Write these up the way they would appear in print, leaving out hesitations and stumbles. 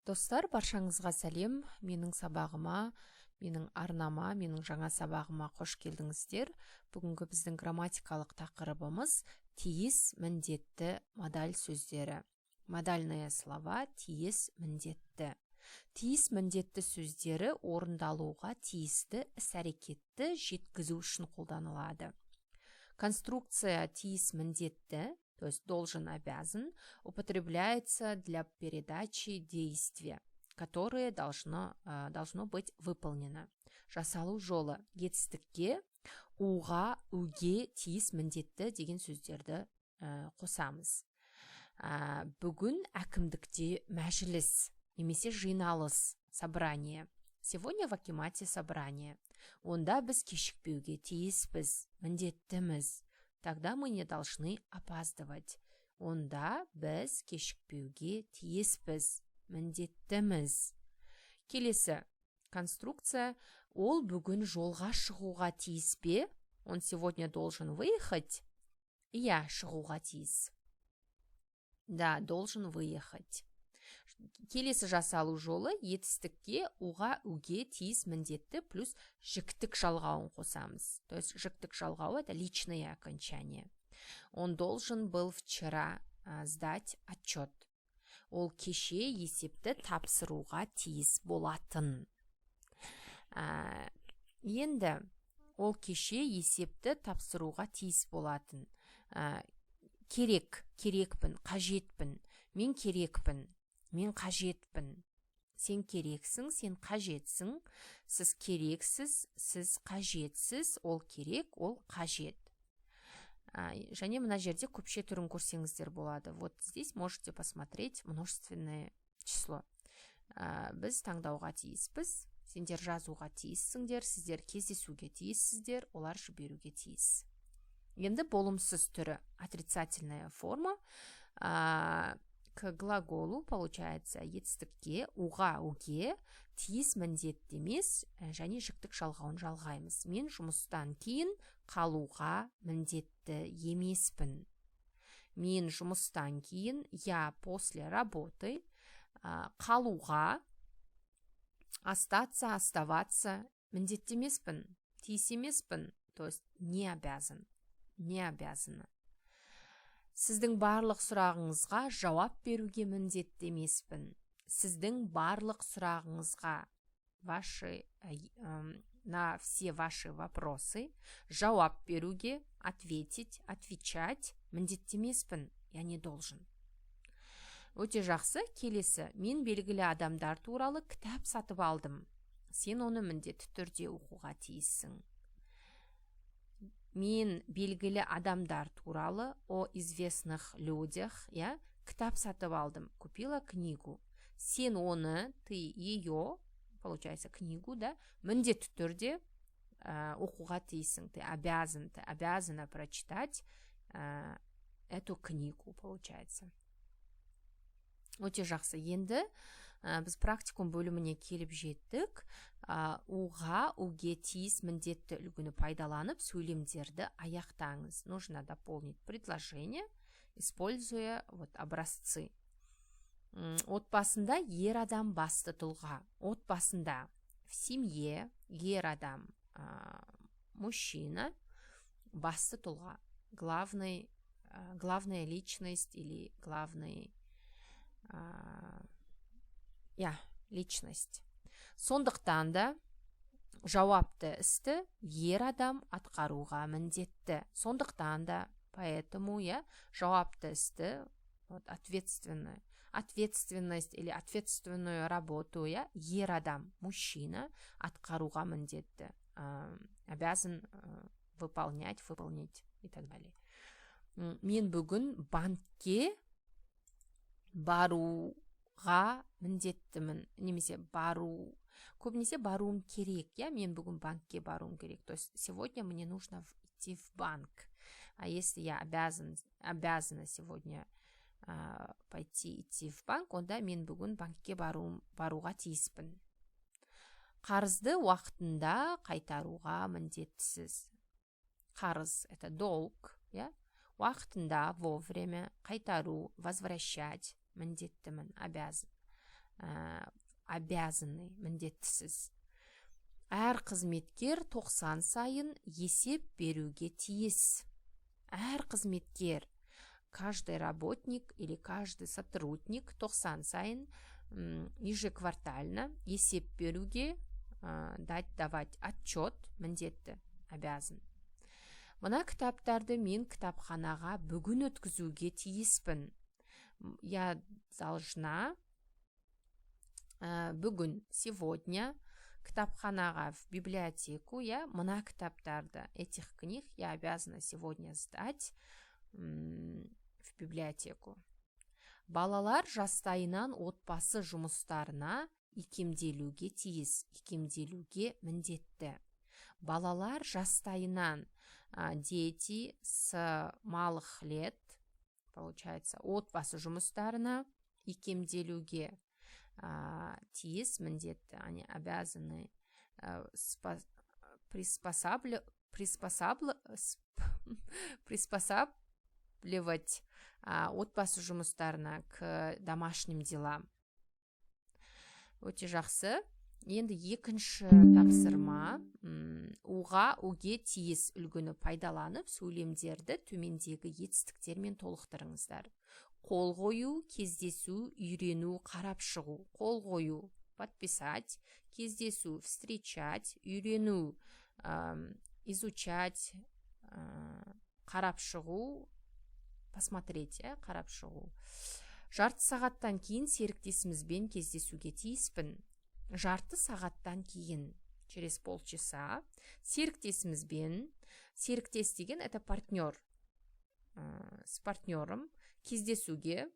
Достар, баршаңызға сәлем. Менің сабағыма, менің арнама, менің жаңа сабағыма қош келдіңіздер. Бүгінгі біздің грамматикалық тақырыбымыз тиіс, міндетті модаль сөздері. Модальные слова тиіс, міндетті. Тиіс, міндетті сөздері орындалуға тиісті іс-әрекетті жеткізу үшін қолданылады. Конструкция тиіс, міндетті, то есть должен, обязан, употребляется для передачи действия, которое должно быть выполнено. Жасалу жолы жетістікке уға, уге, тиіс, міндетті деген сөздерді қосамыз. Бүгін әкімдікте мәжіліс, немесе жиналыс, собрание. Сегодня в акимате собрание. Онда біз кешікпеуге тиіспіз, міндеттіміз. Тогда мы не должны опаздывать. Онда біз кешікпеуге тиіспіз, міндеттіміз. Келесі конструкция. Ол бүгін жолға шығуға тиіс пе? Он сегодня должен выехать? Я шығуға тиіс. Да, должен выехать. Келесі жасалу жолы етістікке уға, уге, тиіс, міндетті плюс жіктік жалғауын қосамыз. То есть жіктік жалғауы это личное окончание. Он должен был вчера сдать отчет. Ол кеше есепті тапсыруға тиіс болатын. Енді ол кеше есепті тапсыруға тиіс болатын. Керекпін, қажетпін, мен керекпін. Мен қажетпін. Сен керексің, сен қажетсің. Сіз керексіз, сіз қажетсіз. Ол керек, ол қажет. Және мына жерде көпше түрін көрсеңіздер болады. Вот здесь можете посмотреть множественное число. Біз таңдауға тиіспіз. Сендер жазуға тиіссіңдер, сіздер кездесуге тиіссіздер, олар жіберуге тиіс. Енді болымсыз түрі отрицательная форма. К глаголу получается етістікке уға, уге тиіс, міндетті емес және жіктік жалғауын жалғаймыз. Мен жұмыстан кейін қалуға міндетті емеспін. Мен жұмыстан кейін, я после работы, қалуға, остаться, оставаться міндетті емеспін, тиіс емеспін, то есть не обязан, не обязаны. Сіздің барлық сұрағыңызға жауап беруге міндетті емеспін. Сіздің барлық сұрағыңызға на все ваши вопросы жауап беруге, ответить, отвечать міндетті емеспін. Я не должен. Өте жақсы. Келесі. Мен белгілі адамдар туралы кітап сатып алдым. Сен оны міндетті түрде оқуға тиіссің. Мен белгілі адамдар туралы, о известных людях, кітап сатып алдым, купила книгу. Сен оны, ты ее, получается, книгу, да, міндетті түрде оқуға тиіссің. Ты обязана прочитать эту книгу, получается. Өте жақсы. Енді біз практикум бөліміне келіп жеттік. Уға, уге тиіс, міндетті үлгіні пайдаланып, сөйлемдерді аяқтаңыз. Нужно дополнить предложение, используя образцы. Отбасында ер адам басты тұлға. Отбасында в семье ер адам, мужчина, басты тұлға. Главная личность или главный личность. Сондықтан да жауапты істі ер адам атқаруға міндетті. Сондықтан да, поэтому жауапты істі, ответственность или ответственную работу ер адам, мужчина атқаруға міндетті. Обязан выполнить и так далее. Мен бүгін банкке баруға міндеттімін, немесе көбінесе баруым керек, мен бүгін банкке баруым керек. То есть сегодня мне нужно идти в банк. А если я обязана сегодня идти в банк, онда мен бүгін банкке баруға тиіспін. Қарызды уақытында қайтаруға міндеттісіз. Қарыз – это долг, уақытында, вовремя, қайтару, возвращать міндеттімін, обязан. обязаны, міндеттісіз. Әр қызметкер 90 сайын есеп беруге тиіс. Әр қызметкер, каждый работник или каждый сотрудник 90 сайын ежеквартально есеп беруге, давать отчет, міндетті, обязан. Мына кітаптарды мен кітапханаға бүгін өткізуге тиіспін. Я должна бүгін, сегодня, кітапханаға, в библиотеку, я мына кітаптарды, этих книг я обязана сегодня сдать в библиотеку. Балалар жастайынан отбасы жұмыстарына икемделуге тиіс, икемделуге міндетті. Балалар жастайынан, дети с малых лет, получается, отбасы жұмыстарына икемделуге тиіс, міндетті. Они обязаны приспосабливать отбасы жұмыстарына к домашним делам. Өте жақсы. Енді екінші тапсырма, уға, уге тиіс үлгіні пайдаланып, сөйлемдерді төмендегі етістіктермен толықтырыңыздар. Қол қою, кездесу, үйрену, қарап шығу. Қол қою, подписать, кездесу, встречать, үйрену, изучать, қарап шығу, посмотреть, қарап шығу. Жарты сағаттан кейін серіктесімізбен кездесуге тиіспін. Жарты сағаттан кейін, через полчаса, серіктесімізбен, серіктес деген это партнер, с партнером кездесуге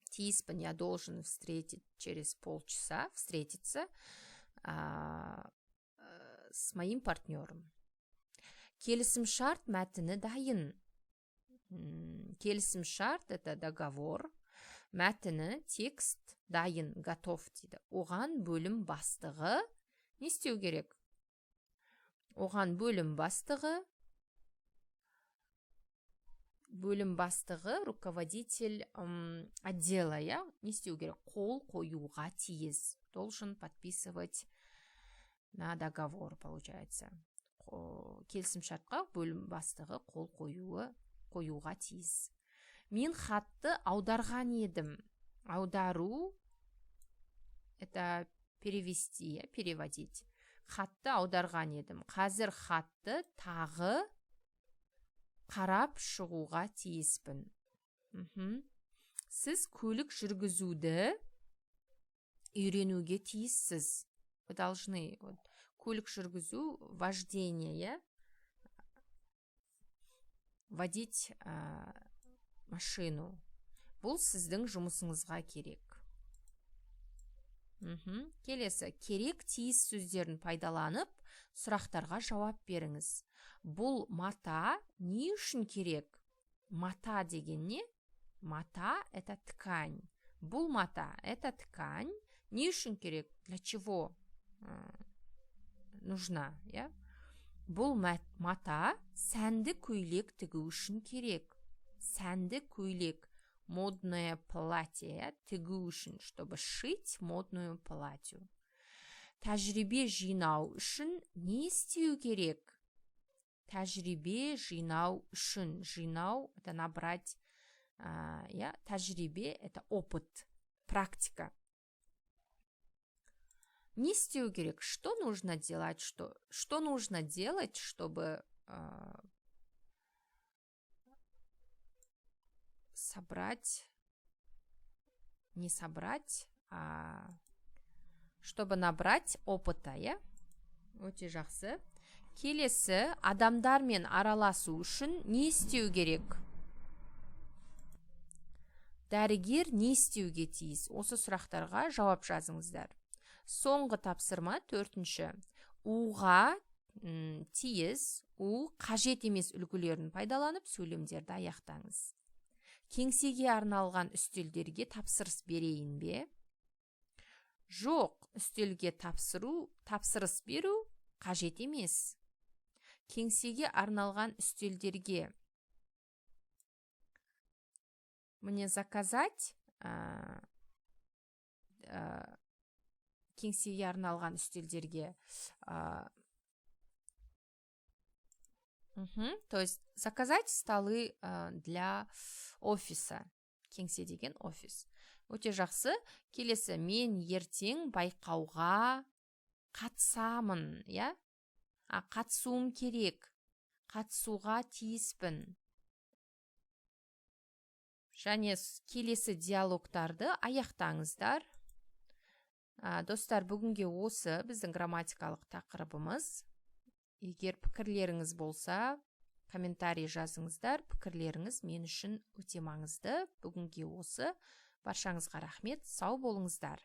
тиіспін. Я должен встретить через полчаса, встретиться с моим партнером. Келісім-шарт мәтіні дайын. Келісім-шарт это договор, мәтіні, текст дайын, готов дейді. Оған бөлім бастығы не істеу керек? Оған бөлім бастығы, руководитель отдела, не істеу керек? Қол қоюға тиіс. Должен подписывать на договор, получается. Келісім-шартқа бөлім бастығы қол қоюға тиіс. Мен хатты аударған едім. Аудару это перевести, переводить. Хатты аударған едім. Қазір хатты тағы қарап шығуға тиіспін. Сіз көлік жүргізуді үйренуге тиіссіз. Вы должны көлік жүргізу, вождение, водить машину. Бұл сіздің жұмысыңызға керек. Келесі, керек тиіс сөздерін пайдаланып, сұрақтарға жауап беріңіз. Бұл мата не үшін керек? Мата деген не? Мата – это ткань. Бұл мата – это ткань. Не үшін керек? Для чего нужна? Бұл мата сәнді көйлек тігу үшін керек. Сәнді көйлек, модное платье тігу үшін, чтобы шить модную платью. Тәжірибе жинау үшін не істеу керек? Тәжірибе жинау үшін. Жинау – это набрать, тәжірибе – это опыт, практика. Не істеу керек? Что нужно делать? Что нужно делать, чтобы чтобы набрать опыта, Өте жақсы. Келесі, адамдармен араласу үшін не істеу керек? Дәрігер не істеуге тиіс? Осы сұрақтарға жауап жазыңыздар. Соңғы тапсырма, 4-ші. Уға тиіс, қажет емес үлгілерін пайдаланып, сөйлемдерді аяқтаңыз. Кеңсеге арналған үстелдерге тапсырыс берейін бе? Жоқ, үстелге тапсырыс беру қажет емес. Кеңсеге арналған үстелдерге мне заказать кеңсеге арналған үстелдерге. То есть заказать столы для офиса. Кеңсе деген офис. Өте жақсы. Келесі, мен ертең байқауға қатысамын, я? Қатысуым керек. Қатысуға тиіспін. Және келесі диалогтарды аяқтаңыздар. Достар, бүгінге осы біздің грамматикалық тақырыбымыз. Егер пікірлеріңіз болса, комментарий жазыңыздар. Пікірлеріңіз мен үшін өте маңызды. Бүгінге осы. Баршаңызға рахмет. Сау болыңыздар.